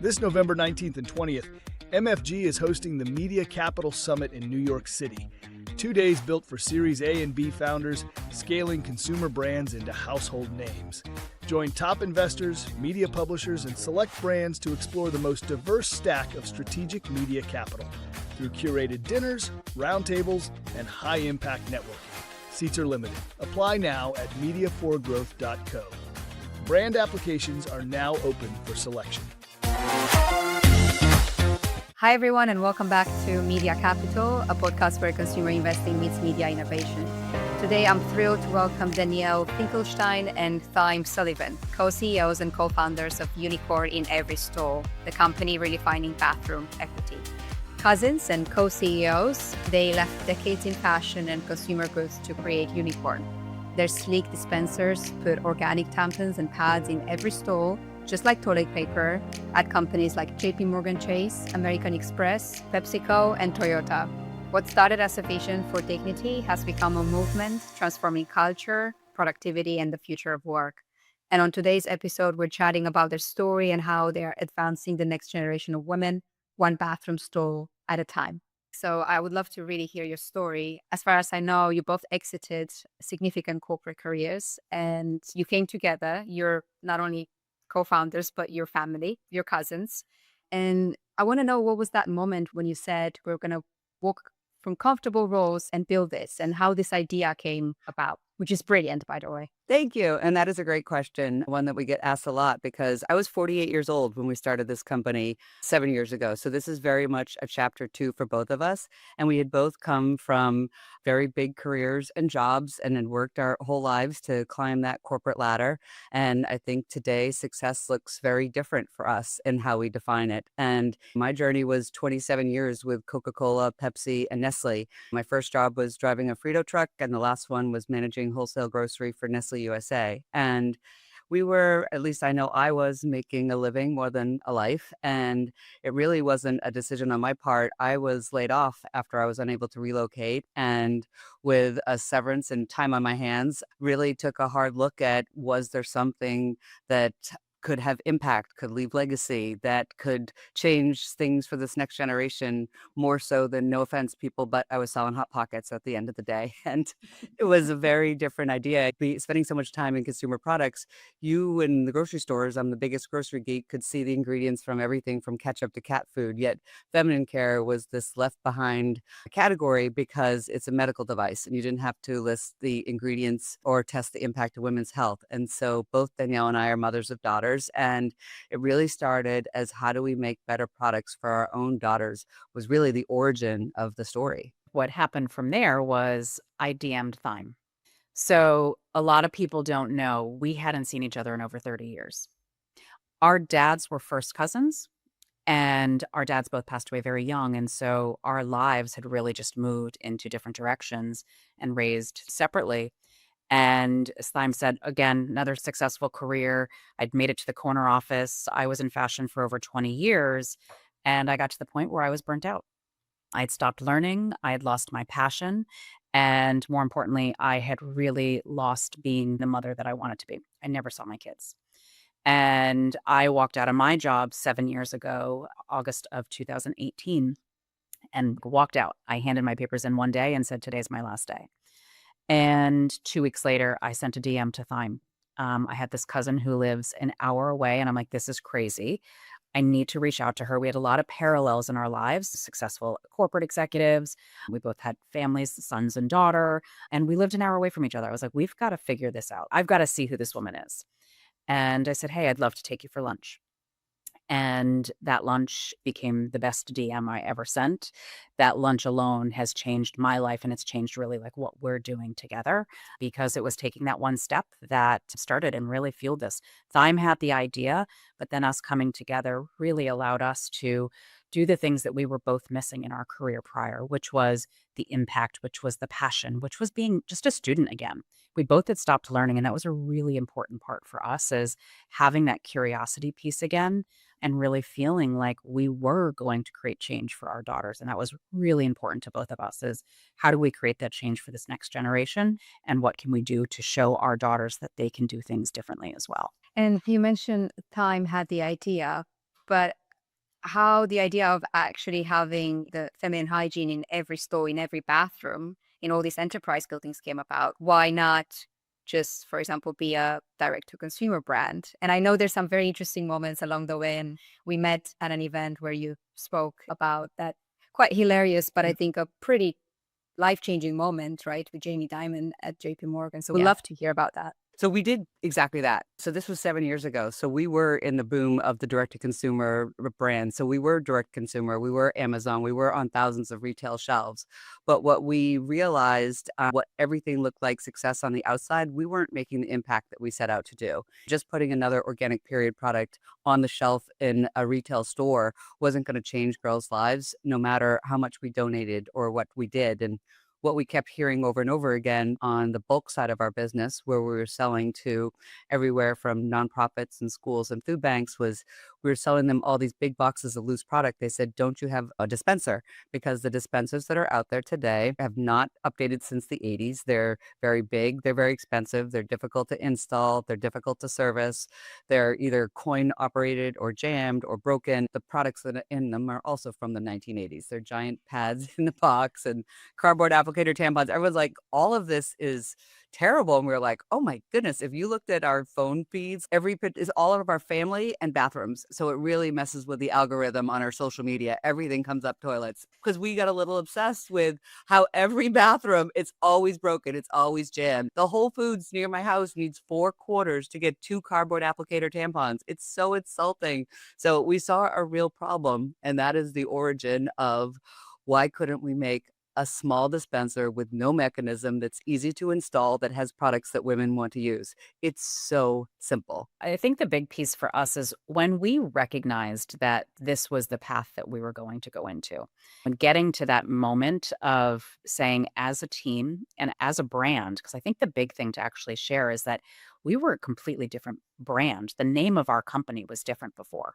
This November 19th and 20th, MFG is hosting the Media Capital Summit in New York City. 2 days built for Series A and B founders, scaling consumer brands into household names. Join top investors, media publishers, and select brands to explore the most diverse stack of strategic media capital through curated dinners, roundtables, and high-impact networking. Seats are limited. Apply now at mediaforgrowth.co. Brand applications are now open for selection. Hi, everyone, and welcome back to Media Capital, a podcast where consumer investing meets media innovation. Today, I'm thrilled to welcome Danielle, Finkelstein, and Thyme Sullivan, co-CEOs and co-founders of Unicorn in Every Stall, the company redefining bathroom equity. Cousins and co-CEOs, they left decades in fashion and consumer goods to create Unicorn. Their sleek dispensers put organic tampons and pads in every stall, just like toilet paper, at companies like JPMorgan Chase, American Express, PepsiCo, and Toyota. What started as a vision for dignity has become a movement transforming culture, productivity, and the future of work. And on today's episode, we're chatting about their story and how they're advancing the next generation of women, one bathroom stall at a time. So I would love to really hear your story. As far as I know, you both exited significant corporate careers and you came together. You're not only co-founders, but your family, your cousins. And I want to know, what was that moment when you said we're going to walk from comfortable roles and build this, and how this idea came about, which is brilliant, by the way. Thank you. And that is a great question, one that we get asked a lot, because I was 48 years old when we started this company 7 years ago. So this is very much a chapter 2 for both of us. And we had both come from very big careers and jobs and had worked our whole lives to climb that corporate ladder. And I think today success looks very different for us in how we define it. And my journey was 27 years with Coca-Cola, Pepsi, and Nestle. My first job was driving a Frito truck, and the last one was managing wholesale grocery for Nestle USA. And we were, at least I know I was, making a living more than a life. And it really wasn't a decision on my part. I was laid off after I was unable to relocate, and with a severance and time on my hands, really took a hard look at, was there something that could have impact, could leave legacy, that could change things for this next generation more so than, no offense, people, but I was selling Hot Pockets at the end of the day. And it was a very different idea. Spending so much time in consumer products, you in the grocery stores, I'm the biggest grocery geek, could see the ingredients from everything from ketchup to cat food. Yet feminine care was this left behind category because it's a medical device and you didn't have to list the ingredients or test the impact of women's health. And so both Danielle and I are mothers of daughters. And it really started as, how do we make better products for our own daughters, was really the origin of the story. What happened from there was I DM'd Thyme. So a lot of people don't know, we hadn't seen each other in over 30 years. Our dads were first cousins, and our dads both passed away very young. And so our lives had really just moved into different directions and raised separately. And as Thyme said, again, another successful career. I'd made it to the corner office. I was in fashion for over 20 years. And I got to the point where I was burnt out. I'd stopped learning. I had lost my passion. And more importantly, I had really lost being the mother that I wanted to be. I never saw my kids. And I walked out of my job 7 years ago, August of 2018, and walked out. I handed my papers in one day and said, today's my last day. And 2 weeks later, I sent a DM to Thyme. I had this cousin who lives an hour away, and I'm like, this is crazy. I need to reach out to her. We had a lot of parallels in our lives, successful corporate executives. We both had families, sons and daughter, and we lived an hour away from each other. I was like, we've got to figure this out. I've got to see who this woman is. And I said, hey, I'd love to take you for lunch. And that lunch became the best DM I ever sent. That lunch alone has changed my life, and it's changed really like what we're doing together, because it was taking that one step that started and really fueled this. Thyme had the idea, but then us coming together really allowed us to do the things that we were both missing in our career prior, which was the impact, which was the passion, which was being just a student again. We both had stopped learning, and that was a really important part for us, is having that curiosity piece again and really feeling like we were going to create change for our daughters. And that was really important to both of us, is how do we create that change for this next generation? And what can we do to show our daughters that they can do things differently as well? And you mentioned Thyme had the idea, but how the idea of actually having the feminine hygiene in every store, in every bathroom, in all these enterprise buildings came about. Why not just, for example, be a direct-to-consumer brand? And I know there's some very interesting moments along the way, and we met at an event where you spoke about that quite hilarious, but I think a pretty life-changing moment, right, with Jamie Dimon at JPMorgan. So we'd Yeah. love to hear about that. So we did exactly that. So this was 7 years ago. So we were in the boom of the direct-to-consumer brand. So we were direct consumer. We were Amazon. We were on thousands of retail shelves. But what we realized, what everything looked like success on the outside, we weren't making the impact that we set out to do. Just putting another organic period product on the shelf in a retail store wasn't going to change girls' lives, no matter how much we donated or what we did. And what we kept hearing over and over again on the bulk side of our business, where we were selling to everywhere from nonprofits and schools and food banks, was we were selling them all these big boxes of loose product. They said, don't you have a dispenser? Because the dispensers that are out there today have not updated since the 80s. They're very big, they're very expensive, they're difficult to install, they're difficult to service. They're either coin operated or jammed or broken. The products that are in them are also from the 1980s. They're giant pads in the box and cardboard applicator tampons. Everyone's like, all of this is terrible. And we were like, oh my goodness, if you looked at our phone feeds, every bit is all of our family and bathrooms. So it really messes with the algorithm on our social media. Everything comes up toilets because we got a little obsessed with how every bathroom, it's always broken. It's always jammed. The Whole Foods near my house needs 4 quarters to get 2 cardboard applicator tampons. It's so insulting. So we saw a real problem, and that is the origin of why couldn't we make a small dispenser with no mechanism that's easy to install that has products that women want to use. It's so simple. I think the big piece for us is when we recognized that this was the path that we were going to go into, and getting to that moment of saying, as a team and as a brand, because I think the big thing to actually share is that we were a completely different brand. The name of our company was different before.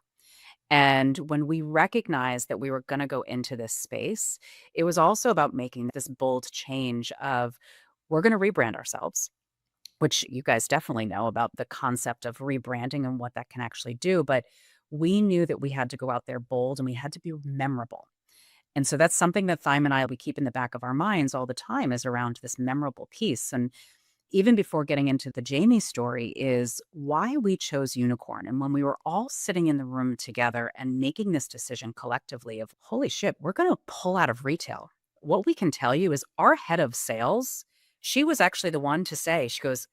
And when we recognized that we were going to go into this space, it was also about making this bold change of we're going to rebrand ourselves, which you guys definitely know about the concept of rebranding and what that can actually do. But we knew that we had to go out there bold and we had to be memorable. And so that's something that Thyme and I, we keep in the back of our minds all the time, is around this memorable piece. And even before getting into the Jamie story, is why we chose Unicorn. And when we were all sitting in the room together and making this decision collectively of, holy shit, we're going to pull out of retail. What we can tell you is our head of sales, she was actually the one to say, she goes,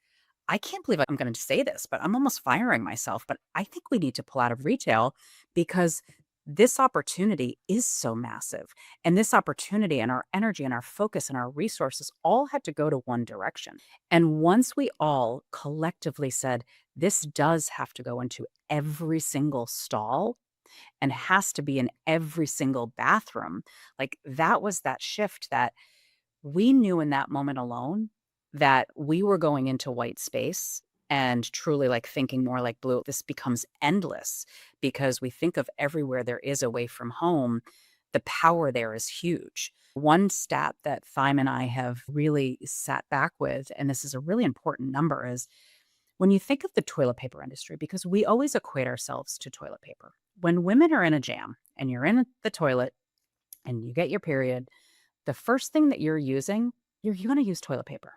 I can't believe I'm going to say this, but I'm almost firing myself. But I think we need to pull out of retail because this opportunity is so massive. And this opportunity and our energy and our focus and our resources all had to go to one direction. And once we all collectively said, this does have to go into every single stall and has to be in every single bathroom, like that was that shift that we knew in that moment alone that we were going into white space and truly like thinking more like blue. This becomes endless because we think of everywhere there is away from home, the power there is huge. One stat that Thyme and I have really sat back with, and this is a really important number, is when you think of the toilet paper industry, because we always equate ourselves to toilet paper. When women are in a jam and you're in the toilet and you get your period, the first thing that you're using, you're going to use toilet paper.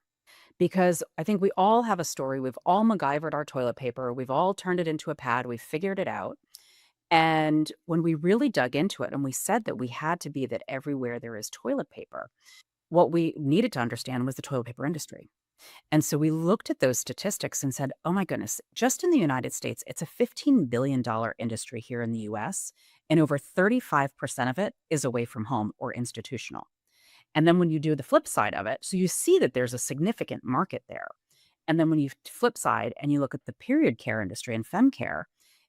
Because I think we all have a story. We've all MacGyvered our toilet paper. We've all turned it into a pad. We've figured it out. And when we really dug into it and we said that we had to be that everywhere there is toilet paper, what we needed to understand was the toilet paper industry. And so we looked at those statistics and said, oh my goodness, just in the United States, it's a $15 billion industry here in the US, and over 35% of it is away from home or institutional. And then when you do the flip side of it, so you see that there's a significant market there. And then when you flip side and you look at the period care industry and fem care,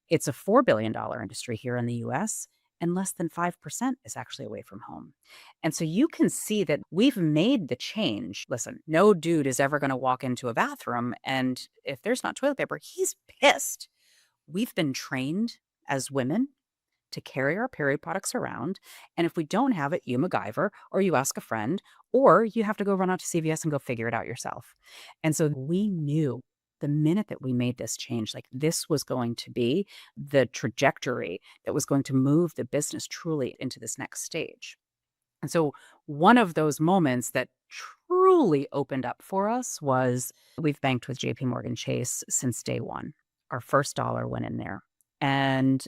it's a $4 billion industry here in the US, and less than 5% is actually away from home. And so you can see that we've made the change. Listen, no dude is ever going to walk into a bathroom, and if there's not toilet paper, he's pissed. We've been trained as women to carry our period products around. And if we don't have it, you MacGyver, or you ask a friend, or you have to go run out to CVS and go figure it out yourself. And so we knew the minute that we made this change, like this was going to be the trajectory that was going to move the business truly into this next stage. And so one of those moments that truly opened up for us was we've banked with JPMorgan Chase since day one. Our first dollar went in there. And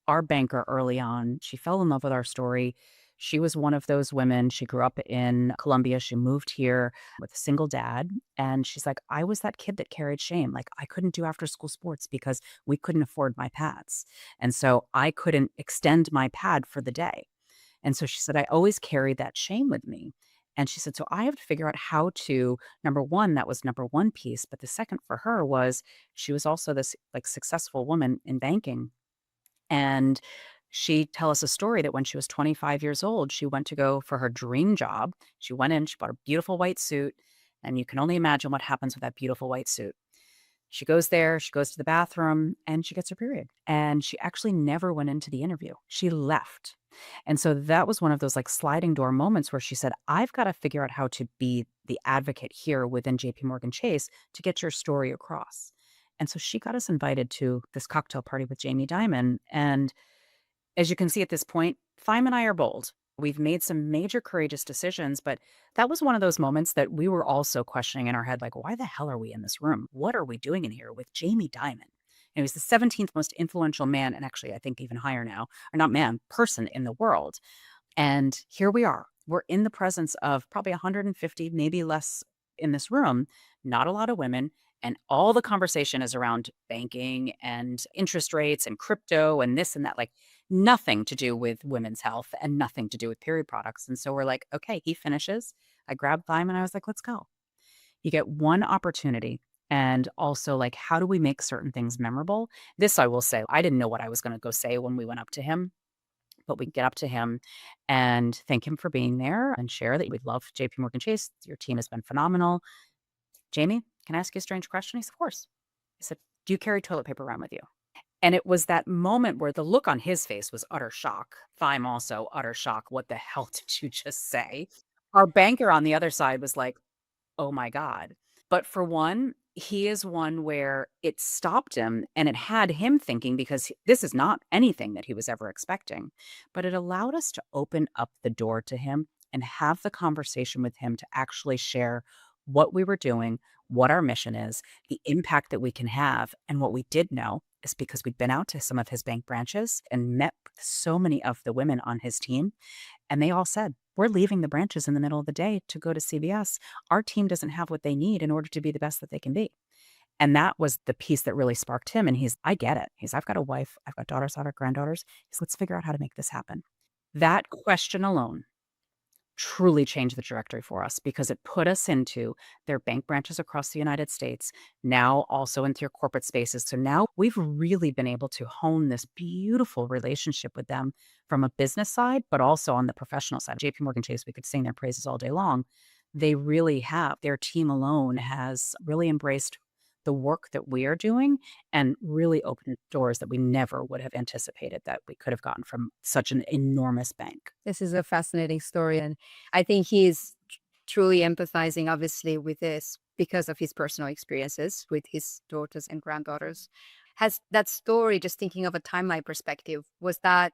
our banker early on, she fell in love with our story. She was one of those women. She grew up in Colombia. She moved here with a single dad. And she's like, I was that kid that carried shame. Like, I couldn't do after school sports because we couldn't afford my pads. And so I couldn't extend my pad for the day. And so she said, I always carried that shame with me. And she said, so I have to figure out how to, number one, that was number one piece. But the second for her was she was also this like successful woman in banking. And she tell us a story that when she was 25 years old, she went to go for her dream job. She went in, she bought a beautiful white suit. And you can only imagine what happens with that beautiful white suit. She goes there, she goes to the bathroom, and she gets her period. And she actually never went into the interview. She left. And so that was one of those like sliding door moments where she said, I've got to figure out how to be the advocate here within JPMorgan Chase to get your story across. And so she got us invited to this cocktail party with Jamie Dimon. And as you can see at this point, Thyme and I are bold. We've made some major courageous decisions, but that was one of those moments that we were also questioning in our head, like, why the hell are we in this room? What are we doing in here with Jamie Dimon? And he was the 17th most influential man, and actually I think even higher now, or not man, person in the world. And here we are. We're in the presence of probably 150, maybe less in this room, not a lot of women. And all the conversation is around banking and interest rates and crypto and this and that, like nothing to do with women's health and nothing to do with period products. And so we're like, okay, he finishes. I grabbed Thyme and I was like, let's go. You get one opportunity. And also, like, how do we make certain things memorable? This, I will say, I didn't know what I was going to go say when we went up to him. But we get up to him and thank him for being there and share that we love JPMorgan Chase. Your team has been phenomenal. Jamie, can I ask you a strange question? He said, of course. He said, do you carry toilet paper around with you? And it was that moment where the look on his face was utter shock. Thyme also, utter shock. What the hell did you just say? Our banker on the other side was like, oh my God. But for one, he is one where it stopped him and it had him thinking, because this is not anything that he was ever expecting, but it allowed us to open up the door to him and have the conversation with him to actually share what we were doing, what our mission is, the impact that we can have. And what we did know is because we'd been out to some of his bank branches and met so many of the women on his team. And they all said, we're leaving the branches in the middle of the day to go to CVS. Our team doesn't have what they need in order to be the best that they can be. And that was the piece that really sparked him. And I get it. I've got a wife, I've got daughters, I've got granddaughters. Let's figure out how to make this happen. That question alone truly changed the trajectory for us because it put us into their bank branches across the United States, now also into your corporate spaces. So now we've really been able to hone this beautiful relationship with them from a business side, but also on the professional side. JPMorgan Chase, we could sing their praises all day long. They really have. Their team alone has really embraced the work that we are doing and really opened doors that we never would have anticipated that we could have gotten from such an enormous bank. This is a fascinating story. And I think he's truly empathizing, obviously, with this because of his personal experiences with his daughters and granddaughters. Has that story, just thinking of a timeline perspective, was that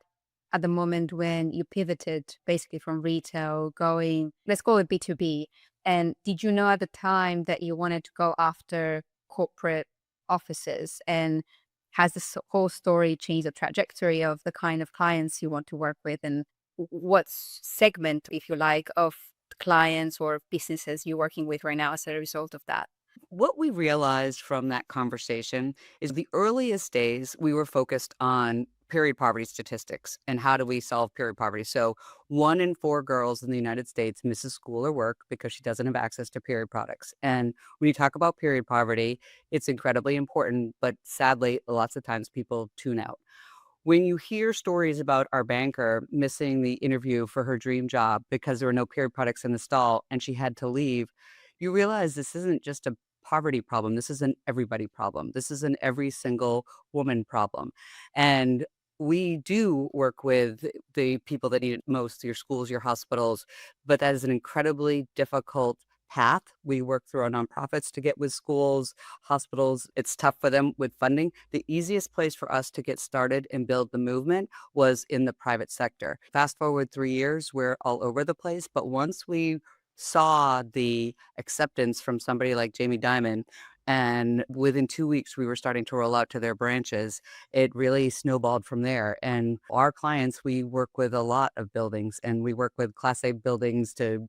at the moment when you pivoted basically from retail going, let's call it B2B? And did you know at the time that you wanted to go after corporate offices? And has this whole story changed the trajectory of the kind of clients you want to work with, and what segment, if you like, of clients or businesses you're working with right now as a result of that? What we realized from that conversation is the earliest days we were focused on period poverty statistics and how do we solve period poverty. So 1 in 4 girls in the United States misses school or work because she doesn't have access to period products. And when you talk about period poverty, it's incredibly important, but sadly, lots of times people tune out. When you hear stories about our banker missing the interview for her dream job because there were no period products in the stall and she had to leave, you realize this isn't just a poverty problem. This is an everybody problem. This is an every single woman problem. And we do work with the people that need it most, your schools, your hospitals, but that is an incredibly difficult path. We work through our nonprofits to get with schools, hospitals. It's tough for them with funding. The easiest place for us to get started and build the movement was in the private sector. Fast forward 3 years, we're all over the place. But once we saw the acceptance from somebody like Jamie Dimon, and within 2 weeks, we were starting to roll out to their branches. It really snowballed from there. And our clients, we work with a lot of buildings, and we work with Class A buildings to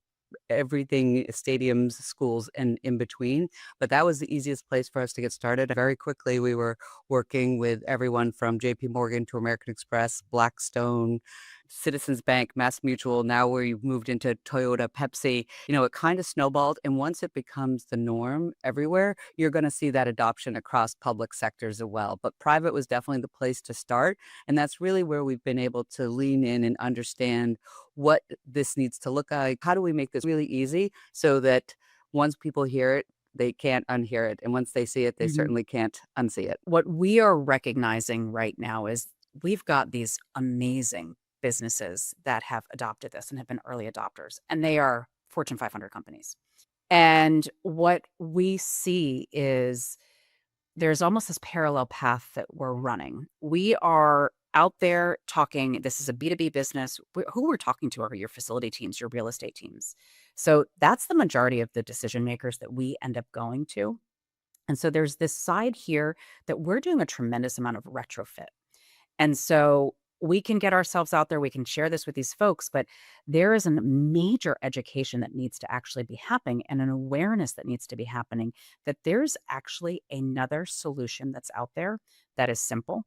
everything, stadiums, schools, and in between. But that was the easiest place for us to get started. Very quickly, we were working with everyone from JPMorgan to American Express, Blackstone, Citizens Bank, Mass Mutual. Now we've moved into Toyota, Pepsi. It kind of snowballed. And once it becomes the norm everywhere, you're going to see that adoption across public sectors as well. But private was definitely the place to start. And that's really where we've been able to lean in and understand what this needs to look like. How do we make this really easy so that once people hear it, they can't unhear it. And once they see it, they certainly can't unsee it. What we are recognizing right now is we've got these amazing businesses that have adopted this and have been early adopters, and they are Fortune 500 companies. And what we see is there's almost this parallel path that we're running. We are out there talking, this is a B2B business. Who we're talking to are your facility teams, your real estate teams. So that's the majority of the decision makers that we end up going to. And so there's this side here that we're doing a tremendous amount of retrofit. And so we can get ourselves out there, we can share this with these folks, but there is a major education that needs to actually be happening and an awareness that needs to be happening that there's actually another solution that's out there that is simple.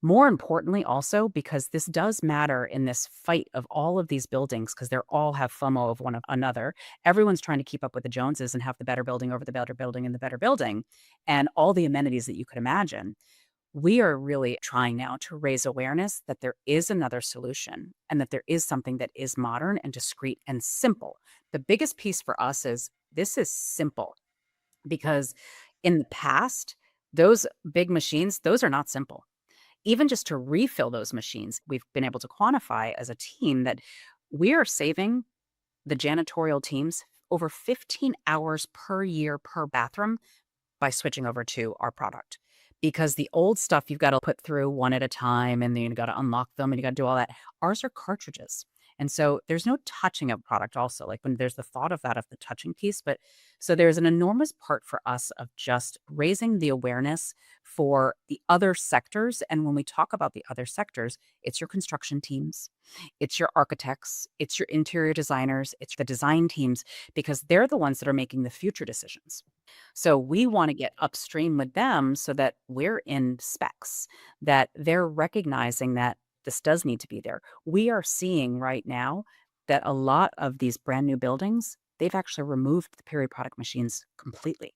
More importantly, also, because this does matter in this fight of all of these buildings, because they all have FOMO of one of another. Everyone's trying to keep up with the Joneses and have the better building over the better building and the better building and all the amenities that you could imagine. We are really trying now to raise awareness that there is another solution and that there is something that is modern and discreet and simple. The biggest piece for us is this is simple because in the past, those big machines, those are not simple. Even just to refill those machines, we've been able to quantify as a team that we are saving the janitorial teams over 15 hours per year per bathroom by switching over to our product. Because the old stuff you've got to put through one at a time and then you got to unlock them and you got to do all that. Ours are cartridges. And so there's no touching of product also, like when there's the thought of that, of the touching piece. But so there's an enormous part for us of just raising the awareness for the other sectors. And when we talk about the other sectors, it's your construction teams, it's your architects, it's your interior designers, it's the design teams, because they're the ones that are making the future decisions. So we want to get upstream with them so that we're in specs, that they're recognizing that this does need to be there. We are seeing right now that a lot of these brand new buildings, they've actually removed the period product machines completely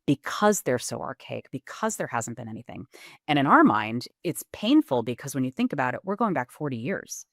because they're so archaic, because there hasn't been anything. And in our mind, it's painful because when you think about it, we're going back 40 years.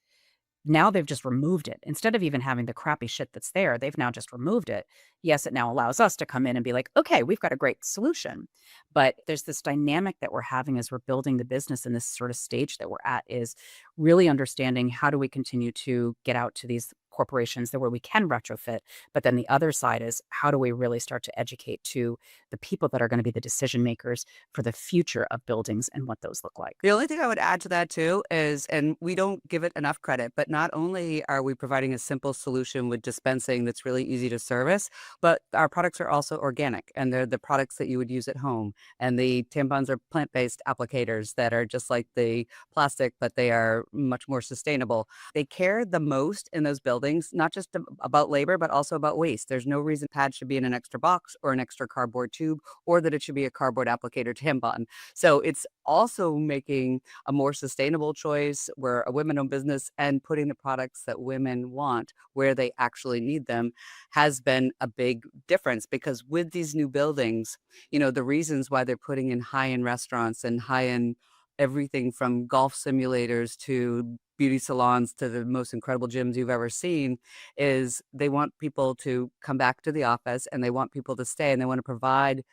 Now they've just removed it. Instead of even having the crappy shit that's there, they've now just removed it. Yes, it now allows us to come in and be like, okay, we've got a great solution. But there's this dynamic that we're having as we're building the business in this sort of stage that we're at is really understanding how do we continue to get out to these corporations that where we can retrofit. But then the other side is how do we really start to educate to the people that are going to be the decision makers for the future of buildings and what those look like. The only thing I would add to that too is, and we don't give it enough credit, but not only are we providing a simple solution with dispensing that's really easy to service, but our products are also organic and they're the products that you would use at home. And the tampons are plant-based applicators that are just like the plastic, but they are much more sustainable. They care the most in those buildings, not just about labor, but also about waste. There's no reason pads should be in an extra box or an extra cardboard tube, or that it should be a cardboard applicator tampon. So it's also making a more sustainable choice. We're a women-owned business, and putting the products that women want where they actually need them has been a big difference, because with these new buildings, the reasons why they're putting in high-end restaurants and high-end everything from golf simulators to beauty salons to the most incredible gyms you've ever seen is they want people to come back to the office and they want people to stay and they want to provide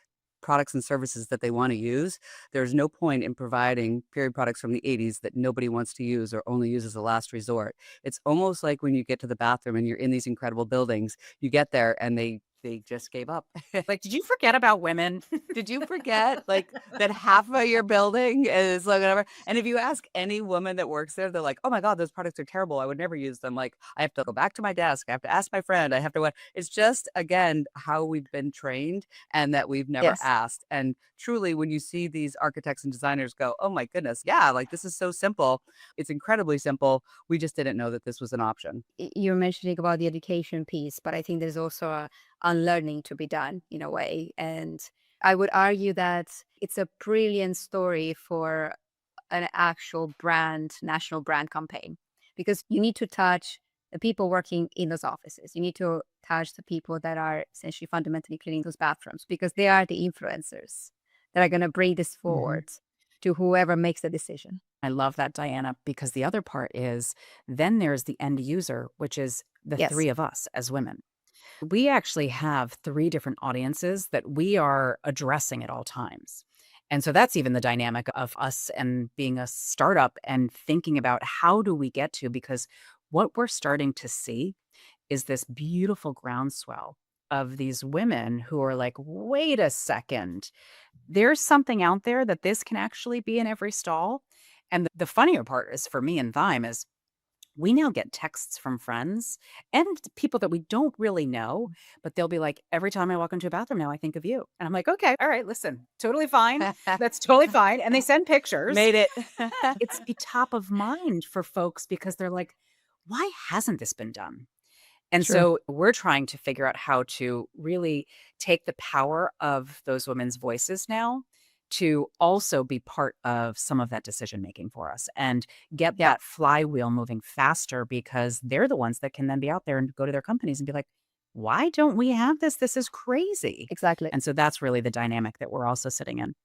products and services that they want to use. There's no point in providing period products from the 80s that nobody wants to use or only use as a last resort. It's almost like when you get to the bathroom and you're in these incredible buildings, you get there and they they just gave up. Like, did you forget about women? Did you forget like that half of your building is like whatever? And if you ask any woman that works there, they're like, "Oh my God, those products are terrible. I would never use them." Like, I have to go back to my desk. I have to ask my friend. I have to what? It's just again how we've been trained and that we've never Yes. asked. And truly, when you see these architects and designers go, "Oh my goodness, yeah, like this is so simple. It's incredibly simple. We just didn't know that this was an option." You're mentioning about the education piece, but I think there's also a unlearning to be done in a way. And I would argue that it's a brilliant story for an actual brand, national brand campaign, because you need to touch the people working in those offices. You need to touch the people that are essentially fundamentally cleaning those bathrooms, because they are the influencers that are going to bring this forward to whoever makes the decision. I love that, Diana, because the other part is then there's the end user, which is the Yes. three of us as women. We actually have three different audiences that we are addressing at all times. And so that's even the dynamic of us and being a startup and thinking about how do we get to, because what we're starting to see is this beautiful groundswell of these women who are like, wait a second, there's something out there that this can actually be in every stall. And the funnier part is for me and Thyme is we now get texts from friends and people that we don't really know, but they'll be like, every time I walk into a bathroom now, I think of you. And I'm like, okay, all right, listen, totally fine. That's totally fine. And they send pictures. Made it. It's be top of mind for folks because they're like, why hasn't this been done? And True. so we're trying to figure out how to really take the power of those women's voices now to also be part of some of that decision making for us and get Yeah. that flywheel moving faster, because they're the ones that can then be out there and go to their companies and be like, why don't we have this? This is crazy. Exactly. And so that's really the dynamic that we're also sitting in.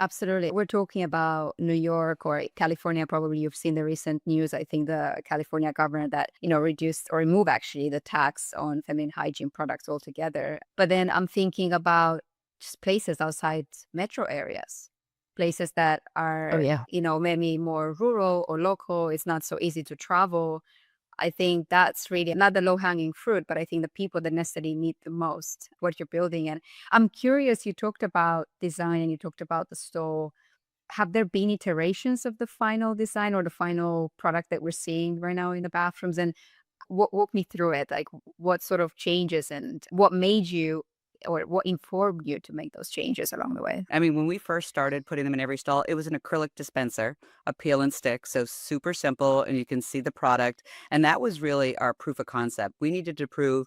Absolutely. We're talking about New York or California. Probably you've seen the recent news. I think the California governor that, reduced or removed actually the tax on feminine hygiene products altogether. But then I'm thinking about just places outside metro areas, places that are, Oh, yeah. maybe more rural or local. It's not so easy to travel. I think that's really not the low-hanging fruit, but I think the people that necessarily need the most what you're building. And I'm curious, you talked about design and you talked about the store. Have there been iterations of the final design or the final product that we're seeing right now in the bathrooms? And walk me through it. Like, what sort of changes and what made you or what informed you to make those changes along the way? I mean, when we first started putting them in every stall, it was an acrylic dispenser, a peel and stick. So super simple, and you can see the product. And that was really our proof of concept. We needed to prove,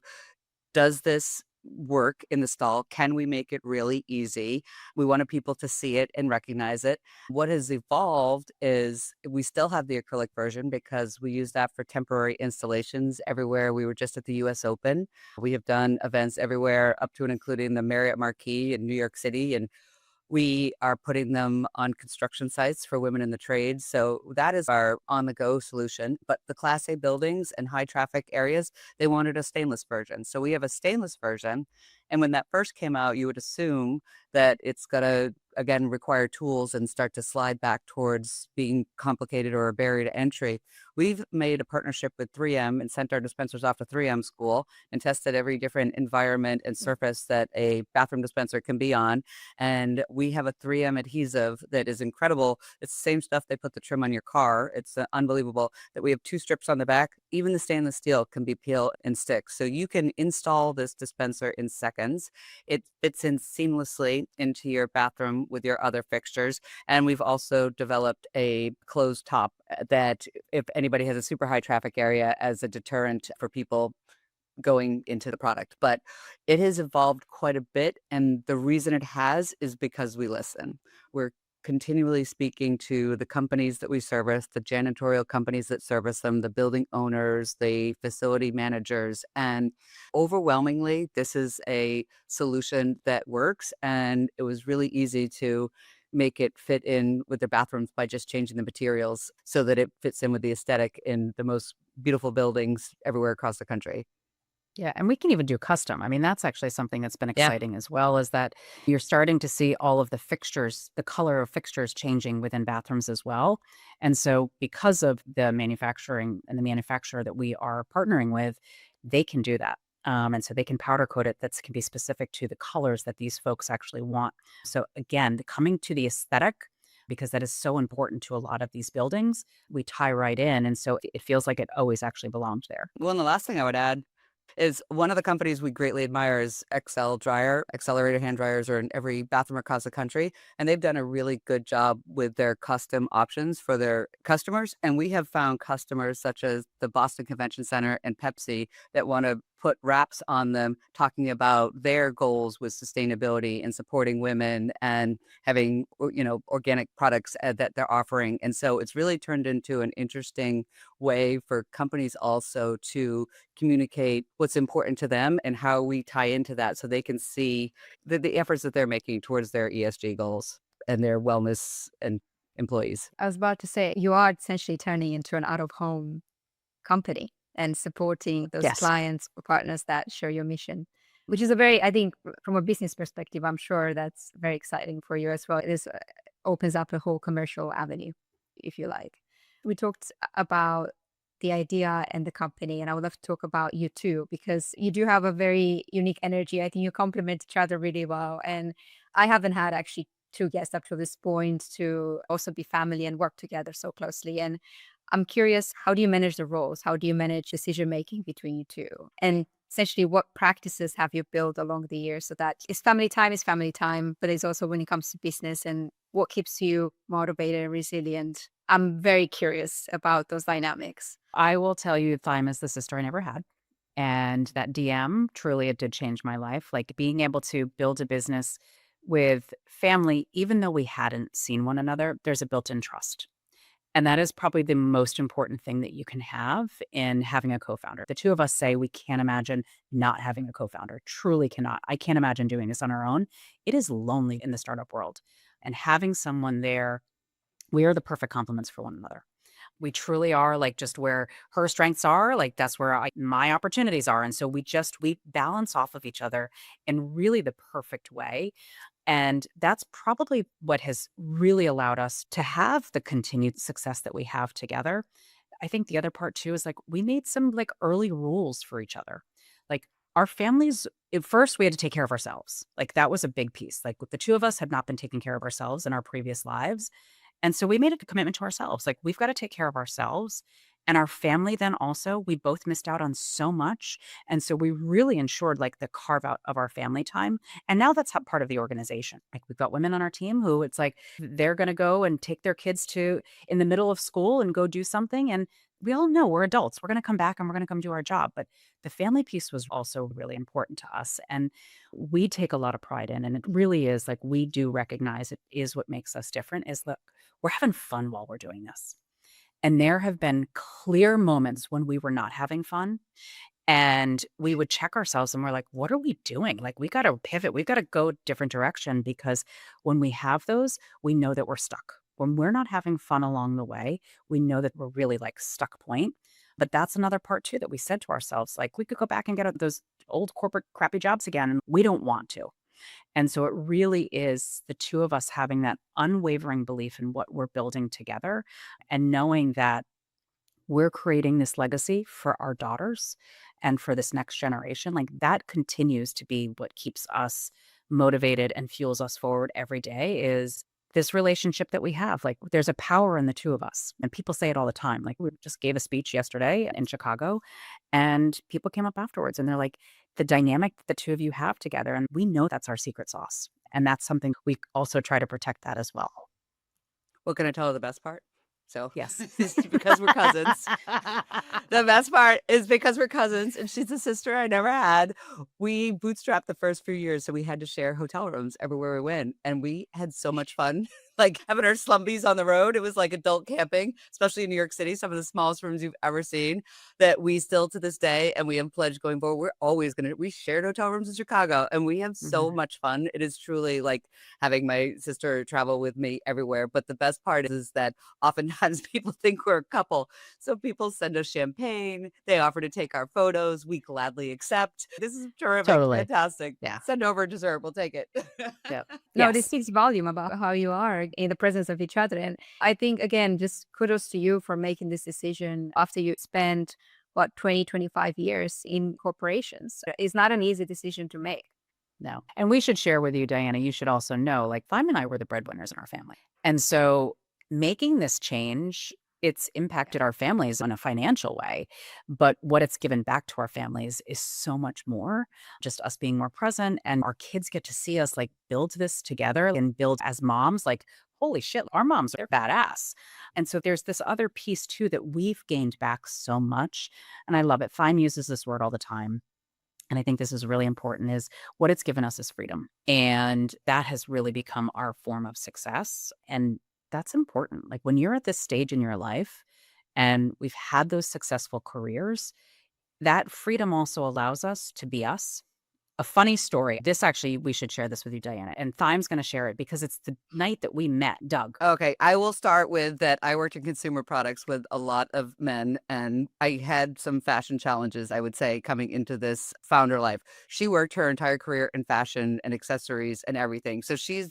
does this work in the stall? Can we make it really easy? We wanted people to see it and recognize it. What has evolved is we still have the acrylic version because we use that for temporary installations everywhere. We were just at the US Open. We have done events everywhere up to and including the Marriott Marquis in New York City, and we are putting them on construction sites for women in the trades. So that is our on-the-go solution. But the Class A buildings and high traffic areas, they wanted a stainless version. So we have a stainless version. And when that first came out, you would assume that it's going to, again, require tools and start to slide back towards being complicated or a barrier to entry. We've made a partnership with 3M and sent our dispensers off to 3M school and tested every different environment and surface that a bathroom dispenser can be on. And we have a 3M adhesive that is incredible. It's the same stuff they put the trim on your car. It's unbelievable that we have 2 strips on the back. Even the stainless steel can be peel and stick. So you can install this dispenser in seconds. It fits in seamlessly into your bathroom with your other fixtures. And we've also developed a closed top that if anybody has a super high traffic area as a deterrent for people going into the product. But it has evolved quite a bit. And the reason it has is because we listen. We're continually speaking to the companies that we service, the janitorial companies that service them, the building owners, the facility managers. And overwhelmingly, this is a solution that works. And it was really easy to make it fit in with their bathrooms by just changing the materials so that it fits in with the aesthetic in the most beautiful buildings everywhere across the country. Yeah, and we can even do custom. I mean, that's actually something that's been Yeah. exciting as well, is that you're starting to see all of the fixtures, the color of fixtures changing within bathrooms as well. And so because of the manufacturing and the manufacturer that we are partnering with, they can do that. And so they can powder coat it that can be specific to the colors that these folks actually want. So again, coming to the aesthetic, because that is so important to a lot of these buildings, we tie right in. And so it feels like it always actually belonged there. Well, and the last thing I would add is one of the companies we greatly admire is XL Dryer. Accelerated hand dryers are in every bathroom across the country, and they've done a really good job with their custom options for their customers. And we have found customers such as the Boston Convention Center and Pepsi that want to put wraps on them talking about their goals with sustainability and supporting women and having, organic products that they're offering. And so it's really turned into an interesting way for companies also to communicate what's important to them and how we tie into that so they can see the efforts that they're making towards their ESG goals and their wellness and employees. I was about to say, you are essentially turning into an out-of-home company and supporting those Yes. clients or partners that share your mission, which is I think from a business perspective, I'm sure that's very exciting for you as well. This opens up a whole commercial avenue, if you like. We talked about the idea and the company, and I would love to talk about you too, because you do have a very unique energy. I think you complement each other really well. And I haven't had actually two guests up to this point to also be family and work together so closely. And I'm curious, how do you manage the roles? How do you manage decision making between you two? And essentially, what practices have you built along the years so that it's family time, but it's also when it comes to business, and what keeps you motivated and resilient? I'm very curious about those dynamics. I will tell you, Thyme is the sister I never had. And that DM, truly, it did change my life. Like being able to build a business with family, even though we hadn't seen one another, there's a built-in trust. And that is probably the most important thing that you can have in having a co-founder. The two of us say we can't imagine not having a co-founder. Truly cannot. I can't imagine doing this on our own. It is lonely in the startup world. And having someone there, we are the perfect complements for one another. We truly are, like, just where her strengths are, like that's where my opportunities are. And so we balance off of each other in really the perfect way. And that's probably what has really allowed us to have the continued success that we have together. I think the other part too is like we made some like early rules for each other. Like our families, at first we had to take care of ourselves. Like that was a big piece. Like the two of us had not been taking care of ourselves in our previous lives. And so we made a commitment to ourselves. Like we've got to take care of ourselves. And our family then also, we both missed out on so much. And so we really ensured like the carve out of our family time. And now that's part of the organization. Like we've got women on our team who it's like they're going to go and take their kids to in the middle of school and go do something. And we all know we're adults. We're going to come back and we're going to come do our job. But the family piece was also really important to us. And we take a lot of pride in, and it really is like we do recognize it is what makes us different is look, we're having fun while we're doing this. And there have been clear moments when we were not having fun and we would check ourselves and we're like, what are we doing? Like, we got to pivot. We've got to go a different direction, because when we have those, we know that we're stuck. When we're not having fun along the way, we know that we're really like stuck point. But that's another part too that we said to ourselves, like we could go back and get those old corporate crappy jobs again. And we don't want to. And so it really is the two of us having that unwavering belief in what we're building together and knowing that we're creating this legacy for our daughters and for this next generation. Like that continues to be what keeps us motivated and fuels us forward every day is this relationship that we have. Like there's a power in the two of us. And people say it all the time. Like we just gave a speech yesterday in Chicago and people came up afterwards and they're like, the dynamic that the two of you have together. And we know that's our secret sauce. And that's something we also try to protect that as well. Well, can I tell her the best part? So Yes. because we're cousins. The best part is because we're cousins and she's a sister I never had. We bootstrapped the first few years, so we had to share hotel rooms everywhere we went. And we had so much fun, like having our slumbies on the road. It was like adult camping, especially in New York City, some of the smallest rooms you've ever seen that we still to this day, and we have pledged going forward, we're always going to, we shared hotel rooms in Chicago and we have so much fun. It is truly like having my sister travel with me everywhere. But the best part is that oftentimes people think we're a couple. So people send us champagne. They offer to take our photos. We gladly accept. This is terrific. Totally. Fantastic. Yeah. Send over dessert. We'll take it. Yep. No, Yes. this speaks volume about how you are in the presence of each other. And I think, again, just kudos to you for making this decision after you spent what, 20, 25 years in corporations. It's not an easy decision to make. No. And we should share with you, Diana, you should also know, like Thyme and I were the breadwinners in our family. And so making this change, it's impacted our families in a financial way. But what it's given back to our families is so much more, just us being more present. And our kids get to see us like build this together and build as moms, like, holy shit, our moms are badass. And so there's this other piece too that we've gained back so much. And I love it. Thyme uses this word all the time. And I think this is really important, is what it's given us is freedom. And that has really become our form of success. And that's important. Like when you're at this stage in your life and we've had those successful careers, that freedom also allows us to be us. A funny story. This actually, we should share this with you, Diana. And Thyme's going to share it because it's the night that we met Doug. Okay, I will start with that. I worked in consumer products with a lot of men, and I had some fashion challenges, I would say, coming into this founder life. She worked her entire career in fashion and accessories and everything. So she's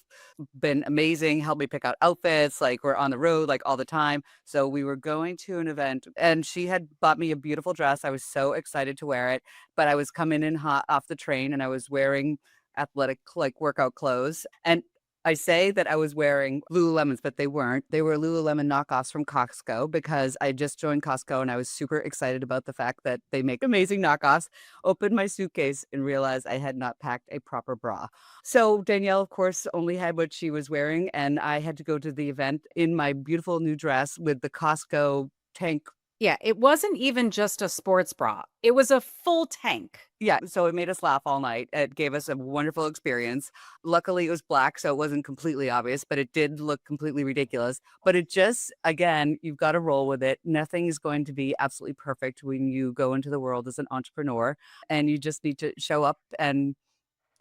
been amazing, helped me pick out outfits. Like we're on the road like all the time. So we were going to an event and she had bought me a beautiful dress. I was so excited to wear it, but I was coming in hot off the train and I was wearing athletic like workout clothes. And I say that I was wearing Lululemons, but they weren't. They were Lululemon knockoffs from Costco because I just joined Costco and I was super excited about the fact that they make amazing knockoffs. Opened my suitcase and realized I had not packed a proper bra. So Danielle, of course, only had what she was wearing, and I had to go to the event in my beautiful new dress with the Costco tank. Yeah, it wasn't even just a sports bra. It was a full tank. Yeah, so it made us laugh all night. It gave us a wonderful experience. Luckily, it was black, so it wasn't completely obvious, but it did look completely ridiculous. But it just, again, you've got to roll with it. Nothing is going to be absolutely perfect when you go into the world as an entrepreneur, and you just need to show up and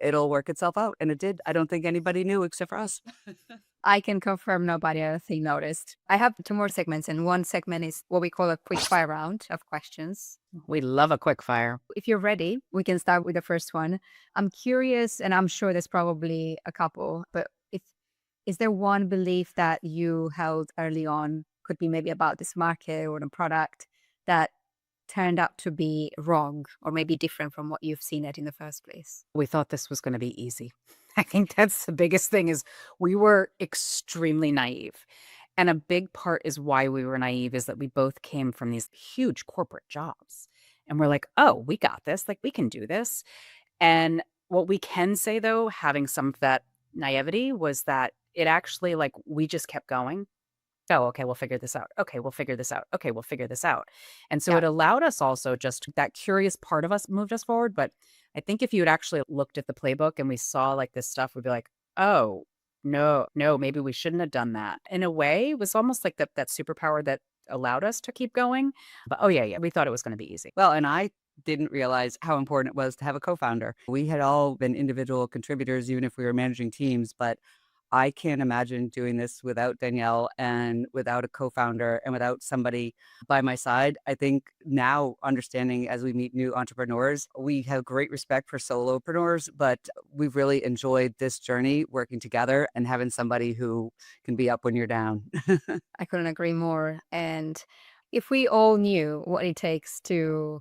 it'll work itself out. And it did. I don't think anybody knew except for us. I can confirm nobody else noticed. I have two more segments, and one segment is what we call a quick fire round of questions. We love a quick fire. If you're ready, we can start with the first one. I'm curious, and I'm sure there's probably a couple, but is there one belief that you held early on, could be maybe about this market or the product, that turned out to be wrong or maybe different from what you've seen it in the first place? We thought this was going to be easy. I think that's the biggest thing, is we were extremely naive. And a big part is why we were naive is that we both came from these huge corporate jobs. And we're like, oh, we got this. Like, we can do this. And what we can say, though, having some of that naivety, was that it actually, like, we just kept going. Oh, okay, we'll figure this out. Okay, we'll figure this out. Okay, we'll figure this out. And so it allowed us also, just that curious part of us moved us forward. But I think if you had actually looked at the playbook and we saw like this stuff, we'd be like, oh, no, maybe we shouldn't have done that. In a way, it was almost like that superpower that allowed us to keep going. But oh, yeah, we thought it was going to be easy. Well, and I didn't realize how important it was to have a co-founder. We had all been individual contributors, even if we were managing teams, but I can't imagine doing this without Danielle and without a co-founder and without somebody by my side. I think now, understanding as we meet new entrepreneurs, we have great respect for solopreneurs, but we've really enjoyed this journey working together and having somebody who can be up when you're down. I couldn't agree more. And if we all knew what it takes to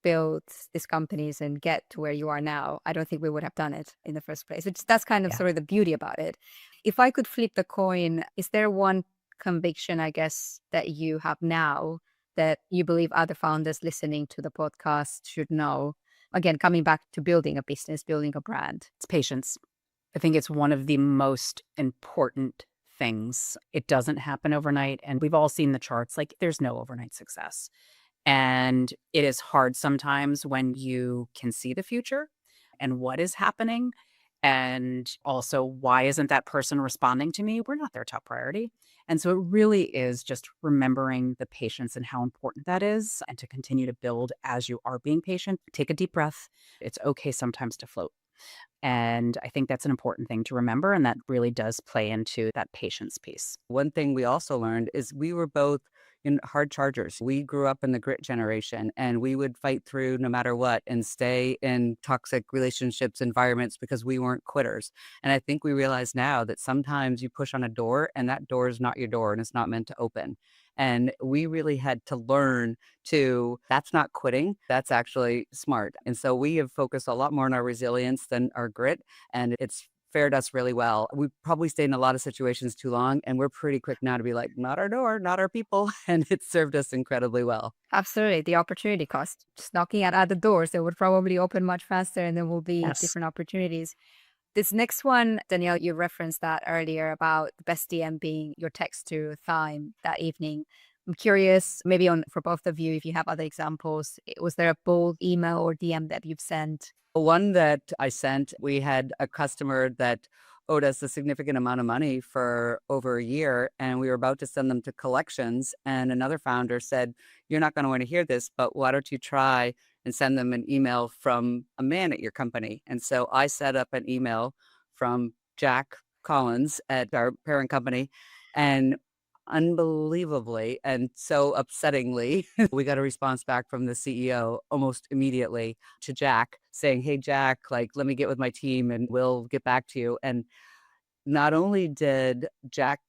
build these companies and get to where you are now, I don't think we would have done it in the first place. That's kind of sort of the beauty about it. If I could flip the coin, is there one conviction, I guess, that you have now that you believe other founders listening to the podcast should know? Again, coming back to building a business, building a brand. It's patience. I think it's one of the most important things. It doesn't happen overnight. And we've all seen the charts. Like, there's no overnight success. And it is hard sometimes when you can see the future and what is happening. And also, why isn't that person responding to me? We're not their top priority. And so it really is just remembering the patience and how important that is, and to continue to build as you are being patient. Take a deep breath. It's okay sometimes to float. And I think that's an important thing to remember. And that really does play into that patience piece. One thing we also learned is we were both hard chargers. We grew up in the grit generation, and we would fight through no matter what and stay in toxic relationships, environments, because we weren't quitters. And I think we realize now that sometimes you push on a door and that door is not your door and it's not meant to open. And we really had to learn that's not quitting, that's actually smart. And so we have focused a lot more on our resilience than our grit, and it's fared us really well. We probably stayed in a lot of situations too long, and we're pretty quick now to be like, not our door, not our people. And it served us incredibly well. Absolutely. The opportunity cost. Just knocking at other doors that would probably open much faster and there will be Yes. different opportunities. This next one, Danielle, you referenced that earlier about the best DM being your text to Thyme that evening. I'm curious, maybe for both of you, if you have other examples, was there a bold email or DM that you've sent? One that I sent, we had a customer that owed us a significant amount of money for over a year, and we were about to send them to collections. And another founder said, "You're not going to want to hear this, but why don't you try and send them an email from a man at your company?" And so I set up an email from Jack Collins at our parent company, and unbelievably and so upsettingly, we got a response back from the CEO almost immediately to Jack saying, "Hey, Jack, like, let me get with my team and we'll get back to you." And not only did Jack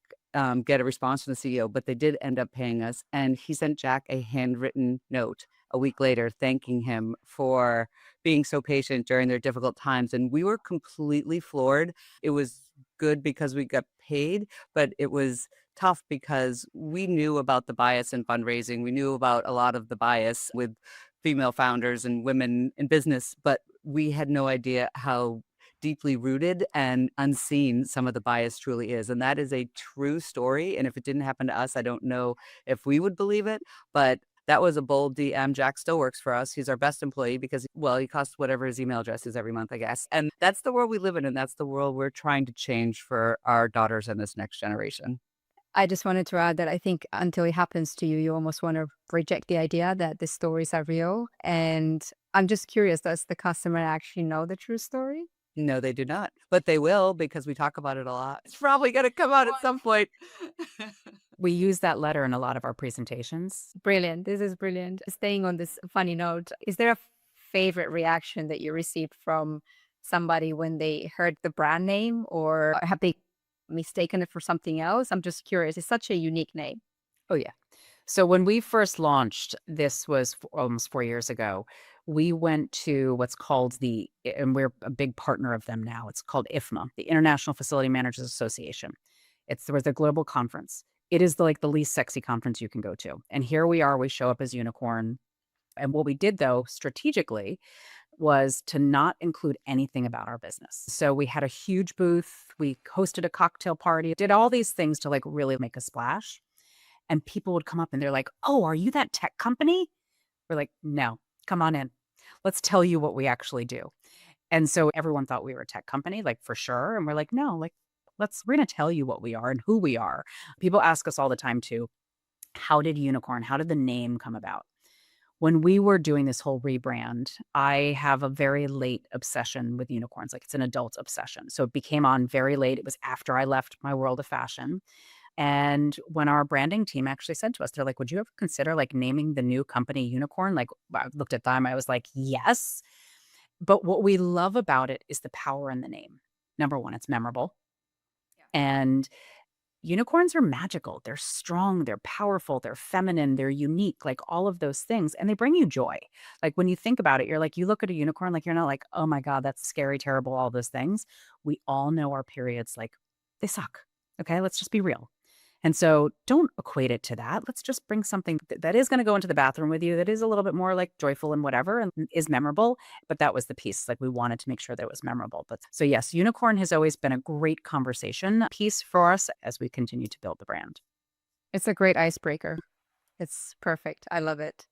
get a response from the CEO, but they did end up paying us. And he sent Jack a handwritten note a week later thanking him for being so patient during their difficult times. And we were completely floored. It was good because we got paid, but it was tough because we knew about the bias in fundraising. We knew about a lot of the bias with female founders and women in business, but we had no idea how deeply rooted and unseen some of the bias truly is. And that is a true story. And if it didn't happen to us, I don't know if we would believe it, but that was a bold DM. Jack still works for us. He's our best employee because, well, he costs whatever his email address is every month, I guess. And that's the world we live in. And that's the world we're trying to change for our daughters and this next generation. I just wanted to add that I think until it happens to you, you almost want to reject the idea that the stories are real. And I'm just curious, does the customer actually know the true story? No, they do not, but they will because we talk about it a lot. It's probably going to come out at some point. We use that letter in a lot of our presentations. Brilliant. This is brilliant. Staying on this funny note, is there a favorite reaction that you received from somebody when they heard the brand name, or have they mistaken it for something else? I'm just curious. It's such a unique name. Oh, yeah. So when we first launched, this was almost 4 years ago, we went to what's called and we're a big partner of them now. It's called IFMA, the International Facility Managers Association. There was a global conference. It is like the least sexy conference you can go to. And here we are, we show up as Unicorn. And what we did though, strategically, was to not include anything about our business. So we had a huge booth, we hosted a cocktail party, did all these things to like really make a splash. And people would come up and they're like, "Oh, are you that tech company?" We're like, "No, come on in. Let's tell you what we actually do." And so everyone thought we were a tech company, like for sure. And we're like, "No, like, we're going to tell you what we are and who we are." People ask us all the time too, how did the name come about? When we were doing this whole rebrand, I have a very late obsession with unicorns. Like, it's an adult obsession. So it became on very late. It was after I left my world of fashion. And when our branding team actually said to us, they're like, "Would you ever consider like naming the new company Unicorn?" Like, I looked at them, I was like, yes. But what we love about it is the power in the name. Number one, it's memorable. And unicorns are magical. They're strong, they're powerful, they're feminine, they're unique, like all of those things. And they bring you joy. Like when you think about it, you're like, you look at a unicorn, like you're not like, "Oh my God, that's scary, terrible, all those things." We all know our periods, like, they suck. Okay, let's just be real. And so don't equate it to that. Let's just bring something that is going to go into the bathroom with you, that is a little bit more like joyful and whatever, and is memorable. But that was the piece. Like, we wanted to make sure that it was memorable. But so yes, unicorn has always been a great conversation piece for us as we continue to build the brand. It's a great icebreaker. It's perfect. I love it.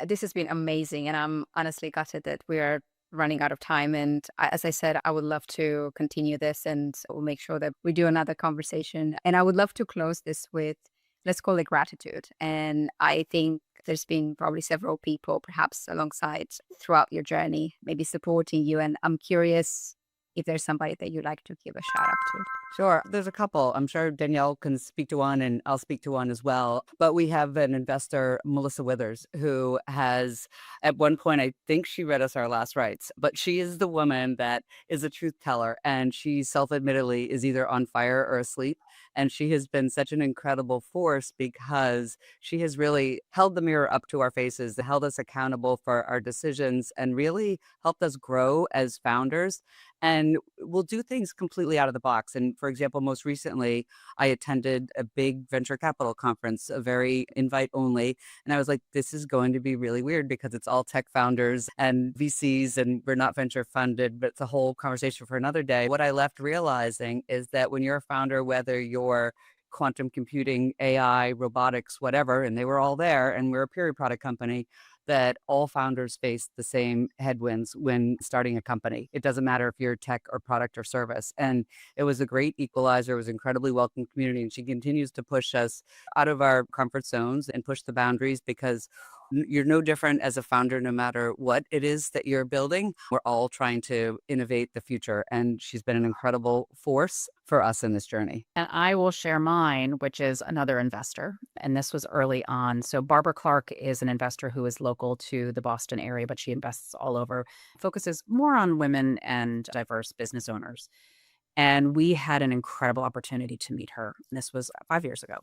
This has been amazing. And I'm honestly gutted that we are running out of time. And as I said, I would love to continue this, and we'll make sure that we do another conversation. And I would love to close this with, let's call it gratitude. And I think there's been probably several people perhaps alongside throughout your journey, maybe supporting you. And I'm curious if there's somebody that you'd like to give a shout out to. Sure. There's a couple. I'm sure Danielle can speak to one and I'll speak to one as well. But we have an investor, Melissa Withers, who has, at one point, I think she read us our last rites, but she is the woman that is a truth teller. And she self-admittedly is either on fire or asleep. And she has been such an incredible force because she has really held the mirror up to our faces, held us accountable for our decisions, and really helped us grow as founders. And we'll do things completely out of the box. And for example, most recently, I attended a big venture capital conference, a very invite only. And I was like, this is going to be really weird because it's all tech founders and VCs, and we're not venture funded, but it's a whole conversation for another day. What I left realizing is that when you're a founder, whether you're quantum computing, AI, robotics, whatever, and they were all there, and we're a period product company, that all founders face the same headwinds when starting a company. It doesn't matter if you're tech or product or service. And it was a great equalizer. It was an incredibly welcome community. And she continues to push us out of our comfort zones and push the boundaries, because you're no different as a founder, no matter what it is that you're building. We're all trying to innovate the future. And she's been an incredible force for us in this journey. And I will share mine, which is another investor. And this was early on. So Barbara Clark is an investor who is local to the Boston area, but she invests all over, focuses more on women and diverse business owners. And we had an incredible opportunity to meet her. This was 5 years ago.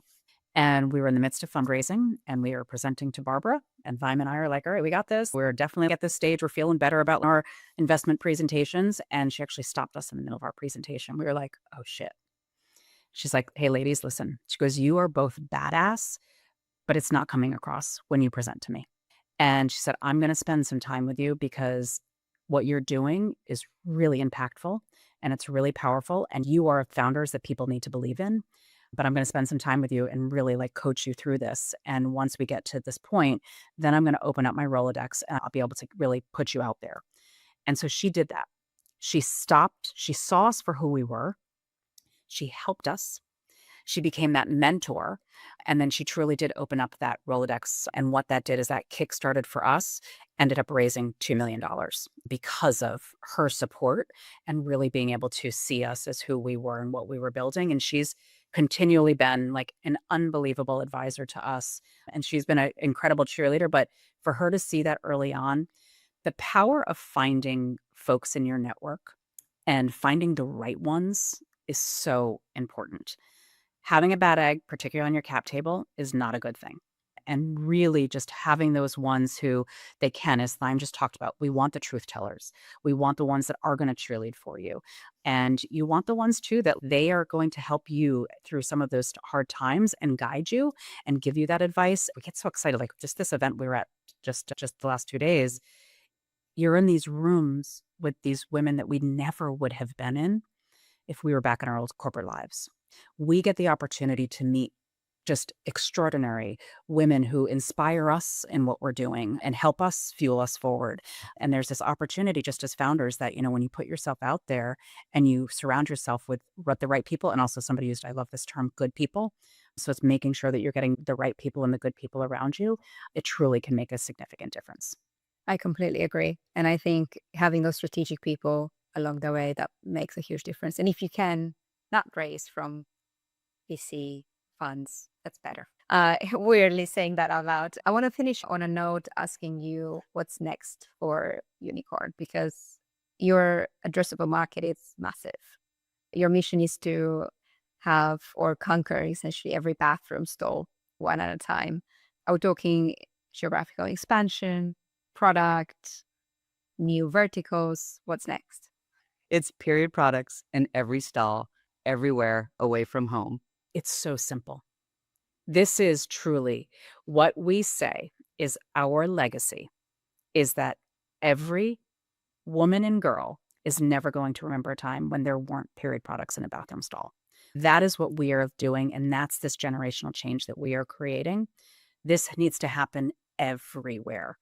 And we were in the midst of fundraising, and we were presenting to Barbara, and Thyme and I are like, all right, we got this. We're definitely at this stage. We're feeling better about our investment presentations. And she actually stopped us in the middle of our presentation. We were like, oh shit. She's like, hey, ladies, listen. She goes, you are both badass, but it's not coming across when you present to me. And she said, I'm going to spend some time with you because what you're doing is really impactful and it's really powerful. And you are founders that people need to believe in. But I'm going to spend some time with you and really like coach you through this. And once we get to this point, then I'm going to open up my Rolodex and I'll be able to really put you out there. And so she did that. She stopped. She saw us for who we were. She helped us. She became that mentor. And then she truly did open up that Rolodex. And what that did is that kickstarted for us, ended up raising $2 million because of her support and really being able to see us as who we were and what we were building. And she's continually been like an unbelievable advisor to us. And she's been an incredible cheerleader. But for her to see that early on, the power of finding folks in your network and finding the right ones is so important. Having a bad egg, particularly on your cap table, is not a good thing. And really just having those ones who they can, as Thyme just talked about, we want the truth tellers. We want the ones that are going to cheerlead for you. And you want the ones too that they are going to help you through some of those hard times and guide you and give you that advice. We get so excited, like just this event we were at just the last 2 days. You're in these rooms with these women that we never would have been in if we were back in our old corporate lives. We get the opportunity to meet just extraordinary women who inspire us in what we're doing and help us fuel us forward. And there's this opportunity just as founders that, you know, when you put yourself out there and you surround yourself with the right people, and also somebody used, I love this term, good people. So it's making sure that you're getting the right people and the good people around you. It truly can make a significant difference. I completely agree. And I think having those strategic people along the way, that makes a huge difference. And if you can not raise from VC funds, that's better. Weirdly saying that out loud. I want to finish on a note asking you what's next for Unicorn, because your addressable market is massive. Your mission is to have or conquer essentially every bathroom stall one at a time. Are we talking geographical expansion, product, new verticals? What's next? It's period products in every stall, everywhere, away from home. It's so simple. This is truly what we say is our legacy, is that every woman and girl is never going to remember a time when there weren't period products in a bathroom stall. That is what we are doing, and that's this generational change that we are creating. This needs to happen everywhere.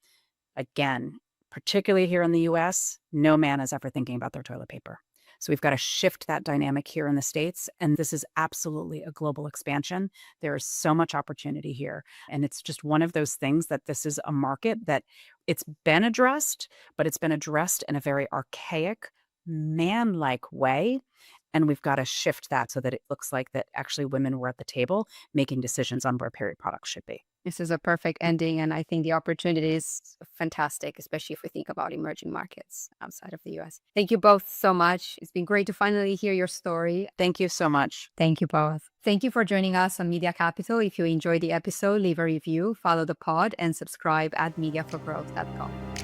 Again, particularly here in the US, no man is ever thinking about their toilet paper. So we've got to shift that dynamic here in the States. And this is absolutely a global expansion. There is so much opportunity here. And it's just one of those things that this is a market that it's been addressed, but it's been addressed in a very archaic, man-like way. And we've got to shift that so that it looks like that actually women were at the table making decisions on where period products should be. This is a perfect ending, and I think the opportunity is fantastic, especially if we think about emerging markets outside of the US. Thank you both so much. It's been great to finally hear your story. Thank you so much. Thank you both. Thank you for joining us on Media Capital. If you enjoyed the episode, leave a review, follow the pod, and subscribe at mediaforgrowth.com.